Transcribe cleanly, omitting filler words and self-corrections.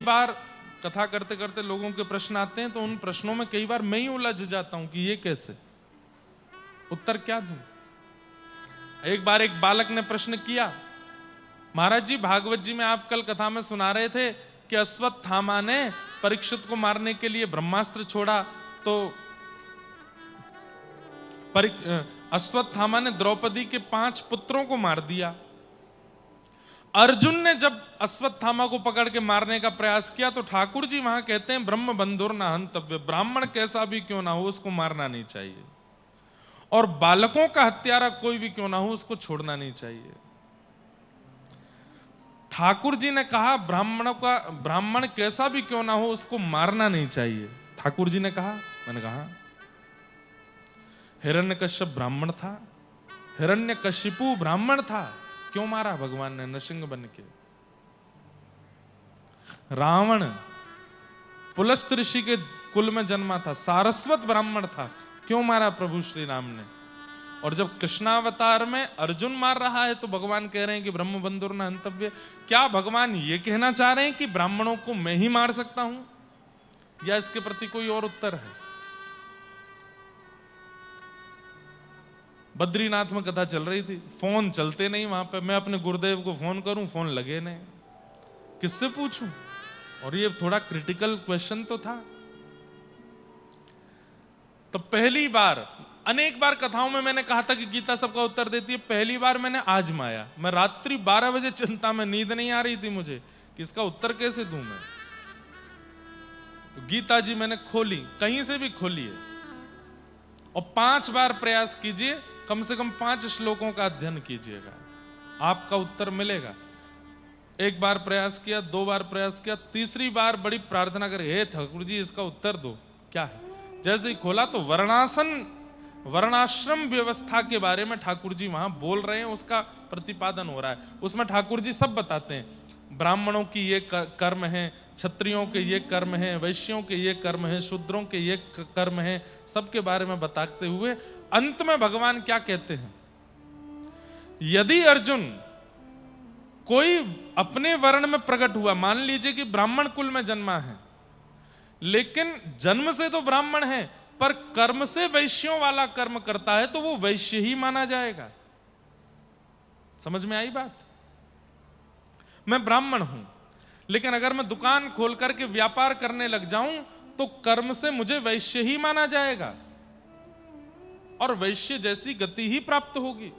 बार कथा करते करते लोगों के प्रश्न आते हैं तो उन प्रश्नों में कई बार मैं ही उलझ जाता हूं कि ये कैसे, उत्तर क्या दूं। एक बार एक बालक ने प्रश्न किया, महाराज जी भागवत जी में आप कल कथा में सुना रहे थे कि अश्वत्थामा ने परीक्षित को मारने के लिए ब्रह्मास्त्र छोड़ा, तो अश्वत्थामा ने द्रौपदी के 5 पुत्रों को मार दिया। अर्जुन ने जब अश्वत्थामा को पकड़ के मारने का प्रयास किया तो ठाकुर जी वहां कहते हैं ब्रह्म बंधुर न हंतव्य, ब्राह्मण कैसा भी क्यों ना हो उसको मारना नहीं चाहिए, और बालकों का हत्यारा कोई भी क्यों ना हो उसको छोड़ना नहीं चाहिए। ठाकुर जी ने कहा ब्राह्मण कैसा भी क्यों ना हो उसको मारना नहीं चाहिए। ठाकुर जी ने कहा, मैंने कहा हिरण्यकश्यप ब्राह्मण था, हिरण्यकशिपु ब्राह्मण था, क्यों मारा भगवान ने नृसिंह बन के। रावण पुलस्त ऋषि के कुल में जन्मा था, सारस्वत ब्राह्मण था, क्यों मारा प्रभु श्री राम ने। और जब कृष्णावतार में अर्जुन मार रहा है तो भगवान कह रहे हैं कि ब्रह्म बंधुर न हंतव्य। क्या भगवान ये कहना चाह रहे हैं कि ब्राह्मणों को मैं ही मार सकता हूं, या इसके प्रति कोई और उत्तर है? बद्रीनाथ में कथा चल रही थी, फोन चलते नहीं वहां पे, मैं अपने गुरुदेव को फोन करूं फोन लगे नहीं, किससे पूछूं। और ये थोड़ा क्रिटिकल क्वेश्चन तो था। तो पहली बार, अनेक बार कथाओं में मैंने कहा था कि गीता सबका उत्तर देती है, पहली बार मैंने आजमाया। मैं रात्रि 12 बजे चिंता में, नींद नहीं आ रही थी मुझे कि इसका उत्तर कैसे दूं मैं। तो गीता जी मैंने खोली, कहीं से भी खोली है, और 5 बार प्रयास कीजिए, कम से कम 5 श्लोकों का अध्ययन कीजिएगा, आपका उत्तर मिलेगा। एक बार प्रयास किया, 2 बार प्रयास किया, तीसरी बार बड़ी प्रार्थना कर, हे ठाकुर जी इसका उत्तर दो, क्या है। जैसे ही खोला तो वर्णाश्रम व्यवस्था के बारे में ठाकुर जी वहां बोल रहे हैं, उसका प्रतिपादन हो रहा है। उसमें ठाकुर जी सब बताते हैं, ब्राह्मणों की ये कर्म है, क्षत्रियों के ये कर्म है, वैश्यों के ये कर्म है, शूद्रों के ये कर्म है, सबके बारे में बताते हुए अंत में भगवान क्या कहते हैं, यदि अर्जुन कोई अपने वर्ण में प्रकट हुआ, मान लीजिए कि ब्राह्मण कुल में जन्मा है, लेकिन जन्म से तो ब्राह्मण है पर कर्म से वैश्यों वाला कर्म करता है, तो वो वैश्य ही माना जाएगा। समझ में आई बात? मैं ब्राह्मण हूं, लेकिन अगर मैं दुकान खोल करके व्यापार करने लग जाऊं तो कर्म से मुझे वैश्य ही माना जाएगा और वैश्य जैसी गति ही प्राप्त होगी।